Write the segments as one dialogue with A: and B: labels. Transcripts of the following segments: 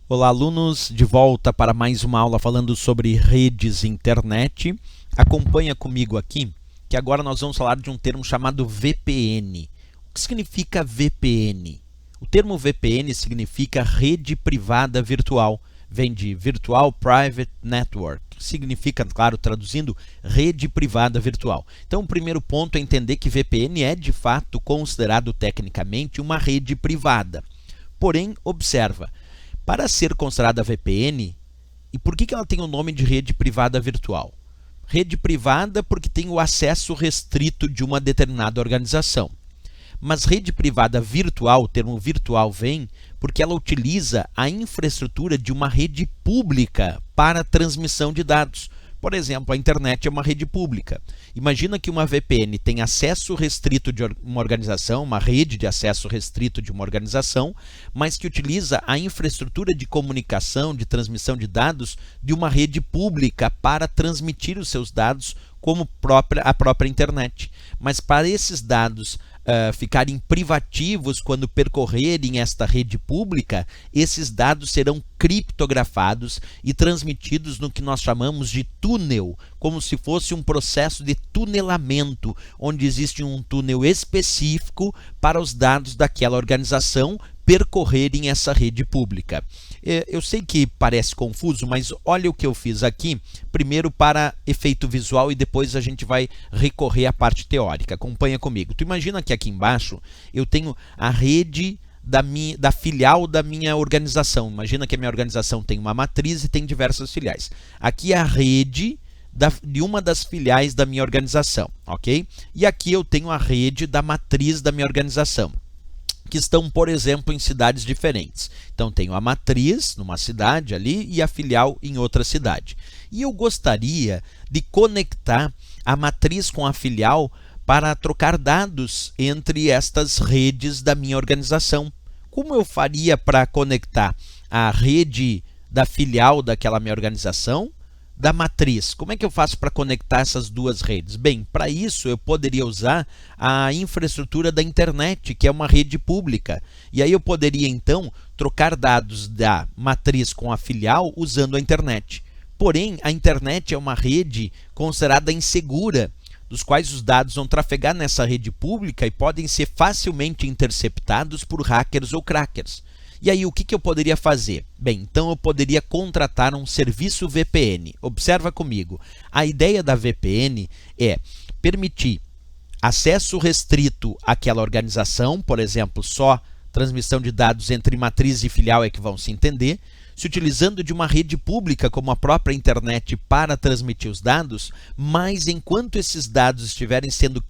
A: Olá, alunos, de volta para mais uma aula falando sobre redes internet. Acompanha comigo aqui, que agora nós vamos falar de um termo chamado VPN. O que significa VPN? O termo VPN significa rede privada virtual. Vem de Virtual Private Network, que significa, claro, traduzindo, rede privada virtual. Então, o primeiro ponto é entender que VPN é, de fato, considerado tecnicamente uma rede privada. Porém, observa, para ser considerada VPN, e por que ela tem o nome de rede privada virtual? Rede privada porque tem o acesso restrito de uma determinada organização. Mas rede privada virtual, o termo virtual vem porque ela utiliza a infraestrutura de uma rede pública para transmissão de dados. Por exemplo, a internet é uma rede pública. Imagina que uma VPN tem acesso restrito de uma organização, uma rede de acesso restrito de uma organização, mas que utiliza a infraestrutura de comunicação, de transmissão de dados de uma rede pública para transmitir os seus dados como a própria internet. Mas para esses dados ficarem privativos quando percorrerem esta rede pública, esses dados serão criptografados e transmitidos no que nós chamamos de túnel, como se fosse um processo de tunelamento, onde existe um túnel específico para os dados daquela organização percorrerem essa rede pública. Eu sei que parece confuso, mas olha o que eu fiz aqui, primeiro para efeito visual e depois a gente vai recorrer à parte teórica. Acompanha comigo. Tu imagina que aqui embaixo eu tenho a rede da filial da minha organização. Imagina que a minha organização tem uma matriz e tem diversas filiais. Aqui é a rede de uma das filiais da minha organização, ok? E aqui eu tenho a rede da matriz da minha organização, que estão, por exemplo, em cidades diferentes. Então, tenho a matriz numa cidade ali e a filial em outra cidade. E eu gostaria de conectar a matriz com a filial para trocar dados entre estas redes da minha organização. Como eu faria para conectar a rede da filial daquela minha organização da matriz? Como é que eu faço para conectar essas duas redes? Bem, para isso eu poderia usar a infraestrutura da internet, que é uma rede pública. E aí eu poderia então trocar dados da matriz com a filial usando a internet. Porém, a internet é uma rede considerada insegura, dos quais os dados vão trafegar nessa rede pública e podem ser facilmente interceptados por hackers ou crackers. E aí, o que eu poderia fazer? Bem, então eu poderia contratar um serviço VPN. Observa comigo. A ideia da VPN é permitir acesso restrito àquela organização, por exemplo, só transmissão de dados entre matriz e filial é que vão se entender, se utilizando de uma rede pública como a própria internet para transmitir os dados, mas enquanto esses dados estiverem sendo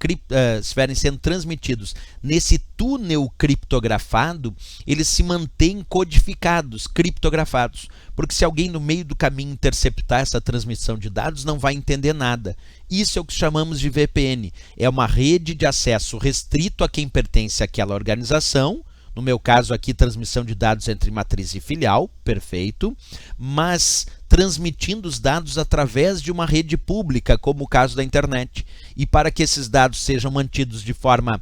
A: transmitidos nesse túnel criptografado, eles se mantêm codificados, criptografados, porque se alguém no meio do caminho interceptar essa transmissão de dados, não vai entender nada. Isso é o que chamamos de VPN. É uma rede de acesso restrito a quem pertence àquela organização. No meu caso aqui, transmissão de dados entre matriz e filial, perfeito, mas transmitindo os dados através de uma rede pública, como o caso da internet. E para que esses dados sejam mantidos de forma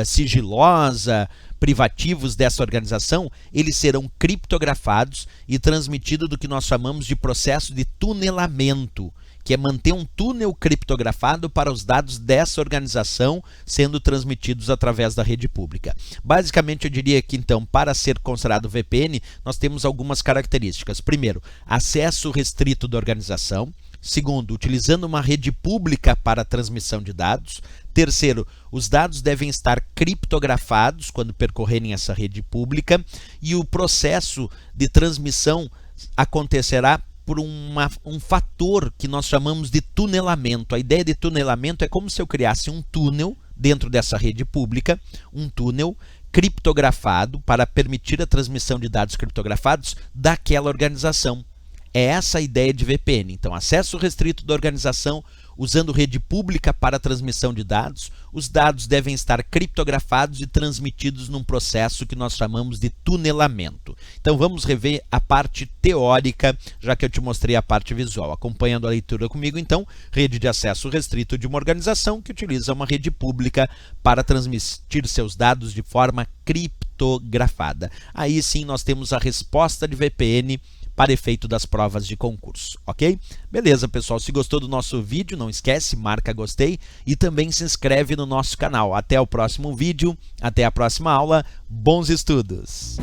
A: sigilosa, privativos dessa organização, eles serão criptografados e transmitidos do que nós chamamos de processo de tunelamento, que é manter um túnel criptografado para os dados dessa organização sendo transmitidos através da rede pública. Basicamente, eu diria que, então, para ser considerado VPN, nós temos algumas características. Primeiro, acesso restrito da organização. Segundo, utilizando uma rede pública para a transmissão de dados. Terceiro, os dados devem estar criptografados quando percorrerem essa rede pública. E o processo de transmissão acontecerá por um fator que nós chamamos de tunelamento. A ideia de tunelamento é como se eu criasse um túnel dentro dessa rede pública, um túnel criptografado para permitir a transmissão de dados criptografados daquela organização. É essa a ideia de VPN. Então, acesso restrito da organização, usando rede pública para a transmissão de dados. Os dados devem estar criptografados e transmitidos num processo que nós chamamos de tunelamento. Então, vamos rever a parte teórica, já que eu te mostrei a parte visual. Acompanhando a leitura comigo, então, rede de acesso restrito de uma organização que utiliza uma rede pública para transmitir seus dados de forma criptografada. criptografada. Aí sim nós temos a resposta de VPN para efeito das provas de concurso, ok? Beleza, pessoal, se gostou do nosso vídeo, não esquece, marca gostei e também se inscreve no nosso canal. Até o próximo vídeo, até a próxima aula, bons estudos!